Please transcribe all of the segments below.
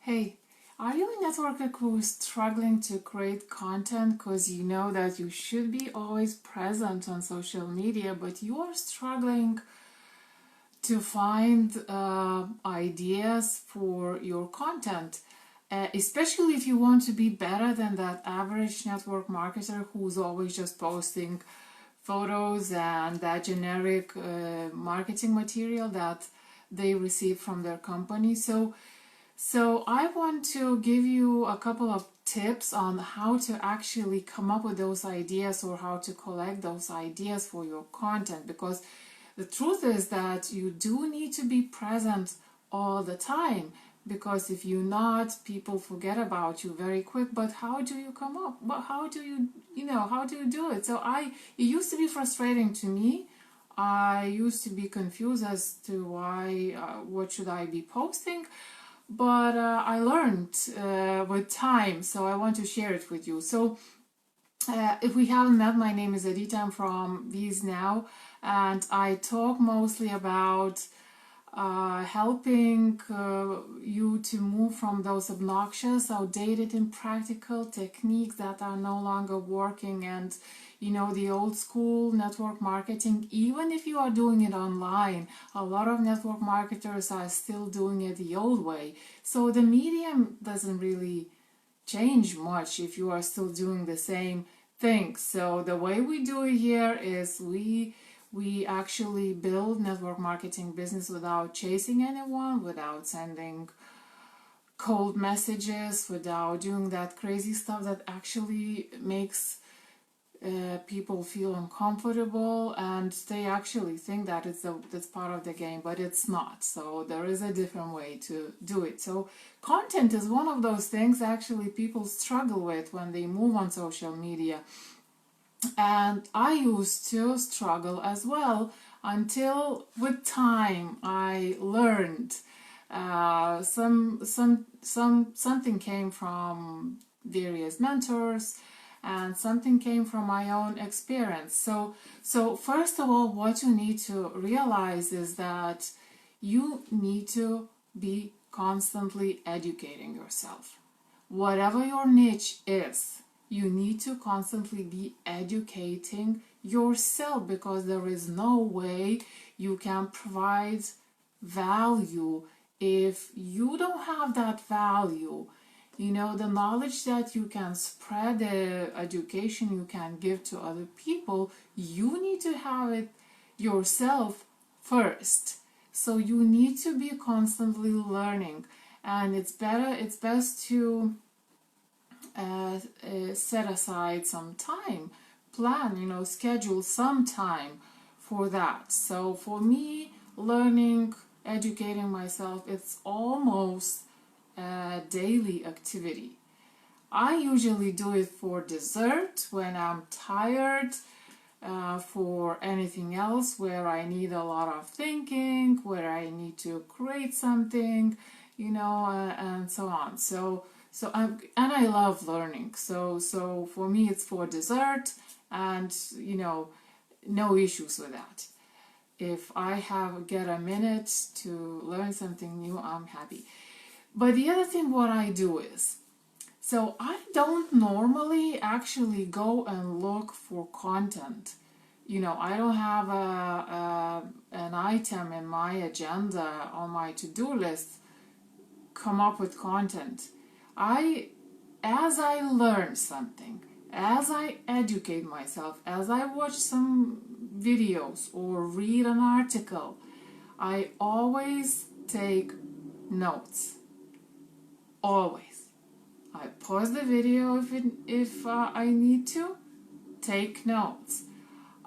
Hey, are you a networker who's struggling to create content because you know that you should be always present on social media, but you are struggling to find ideas for your content? Especially if you want to be better than that average network marketer who's always just posting photos and that generic marketing material that they receive from their company. So I want to give you a couple of tips on how to actually come up with those ideas or how to collect those ideas for your content, because the truth is that you do need to be present all the time, because if you're not, people forget about you very quick. But how do you come up? But how do how do you do it? It used to be frustrating to me. I used to be confused as to why, what should I be posting? But I learned with time, so I want to share it with you. So if we haven't met, my name is Edita. I'm from VIE now, and I talk mostly about helping you to move from those obnoxious, outdated, impractical techniques that are no longer working, and the old school network marketing. Even if you are doing it online, a lot of network marketers are still doing it the old way. So the medium doesn't really change much if you are still doing the same thing. So the way we do it here is we actually build network marketing business without chasing anyone, without sending cold messages, without doing that crazy stuff that actually makes people feel uncomfortable, and they actually think that that's part of the game, but it's not. So there is a different way to do it. So content is one of those things actually people struggle with when they move on social media. And I used to struggle as well, until with time I learned something came from various mentors, and something came from my own experience. So first of all, what you need to realize is that you need to be constantly educating yourself. Whatever your niche is, you need to constantly be educating yourself, because there is no way you can provide value if you don't have that value. The knowledge that you can spread, the education you can give to other people, you need to have it yourself first. So you need to be constantly learning, and it's best to set aside some time, plan, schedule some time for that. So for me, learning, educating myself, it's almost a daily activity. I usually do it for dessert, when I'm tired, for anything else where I need a lot of thinking, where I need to create something, and so on. I love learning. So for me, it's for dessert, and no issues with that. If I get a minute to learn something new, I'm happy. But the other thing what I do is, so I don't normally actually go and look for content. I don't have an item in my agenda on my to-do list, come up with content. As I learn something, as I educate myself, as I watch some videos or read an article, I always take notes. Always. I pause the video if I need to, take notes.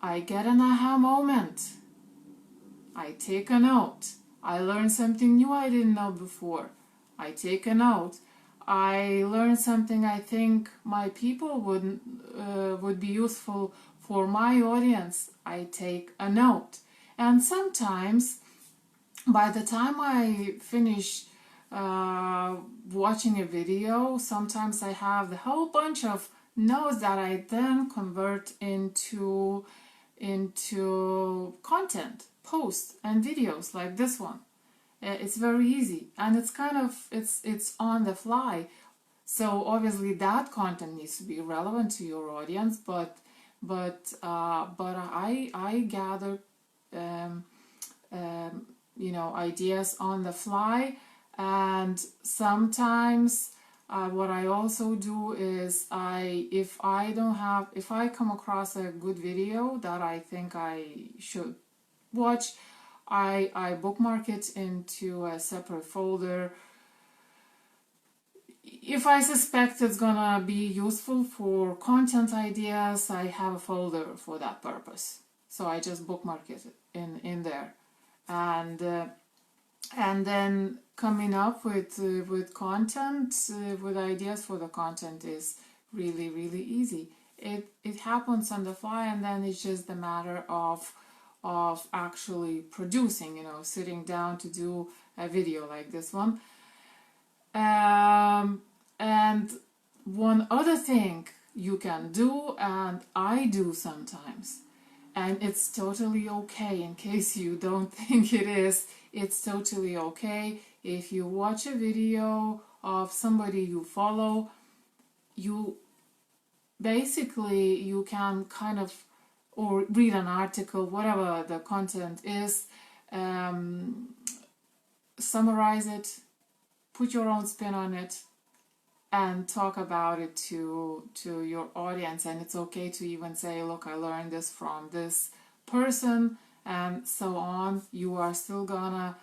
I get an aha moment, I take a note. I learn something new I didn't know before, I take a note. I learn something I think my people would be useful for my audience, I take a note. And sometimes, by the time I finish watching a video, sometimes I have the whole bunch of notes that I then convert into content, posts and videos like this one. It's very easy, and it's kind of it's on the fly. So obviously that content needs to be relevant to your audience, but I gather ideas on the fly, and sometimes what I also do is if I come across a good video that I think I should watch, I bookmark it into a separate folder. If I suspect it's gonna be useful for content ideas, I have a folder for that purpose. So I just bookmark it in there, and then coming up with content, with ideas for the content is really, really easy. It happens on the fly, and then it's just a matter of actually producing, sitting down to do a video like this one. And one other thing you can do, and I do sometimes, and it's totally okay, in case you don't think it is, it's totally okay if you watch a video of somebody you follow. You can kind of, or read an article, whatever the content is, summarize it, put your own spin on it, and talk about it to your audience. And it's okay to even say, look, I learned this from this person, and so on. You are still gonna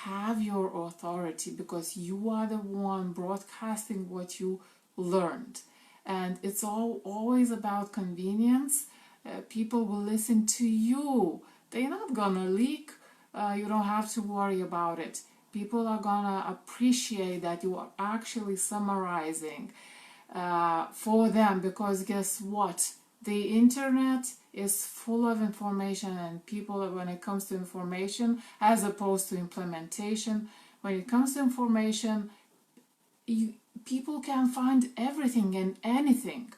have your authority because you are the one broadcasting what you learned. And it's always about convenience. People will listen to you. They're not gonna leak. You don't have to worry about it. People are gonna appreciate that you are actually summarizing for them, because guess what? The internet is full of information, and people, when it comes to information as opposed to implementation, when it comes to information, people can find everything and anything.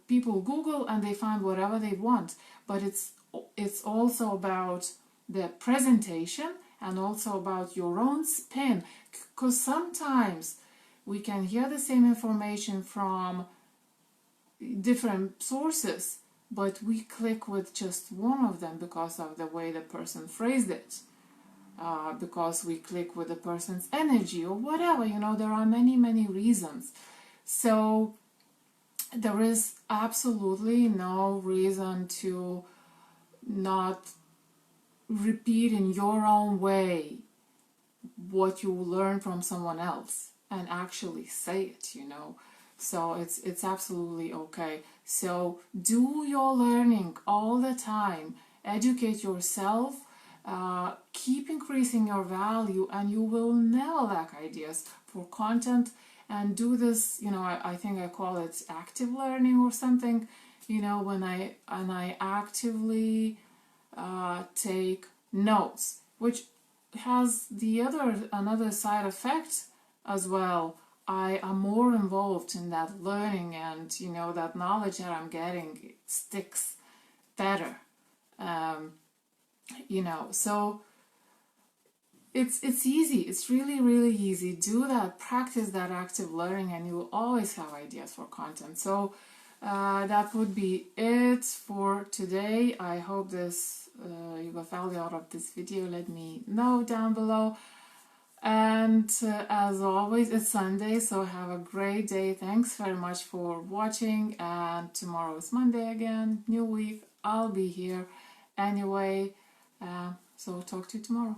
People Google and they find whatever they want, but it's also about the presentation and also about your own spin, because sometimes we can hear the same information from different sources, but we click with just one of them because of the way the person phrased it, because we click with the person's energy or whatever. There are many reasons. So there is absolutely no reason to not repeat in your own way what you learn from someone else and actually say it. So it's absolutely okay. So do your learning all the time, educate yourself, keep increasing your value, and you will never lack ideas for content. And do this, I think I call it active learning or something, when I actively take notes, which has another side effect as well. I am more involved in that learning, and that knowledge that I'm getting, it sticks better. So it's easy. It's really, really easy. Do that, practice that active learning, and you will always have ideas for content. So that would be it for today. I hope you got value out of this video. Let me know down below. And as always, it's Sunday, so have a great day. Thanks very much for watching, and tomorrow is Monday again, new week. I'll be here anyway, so talk to you tomorrow.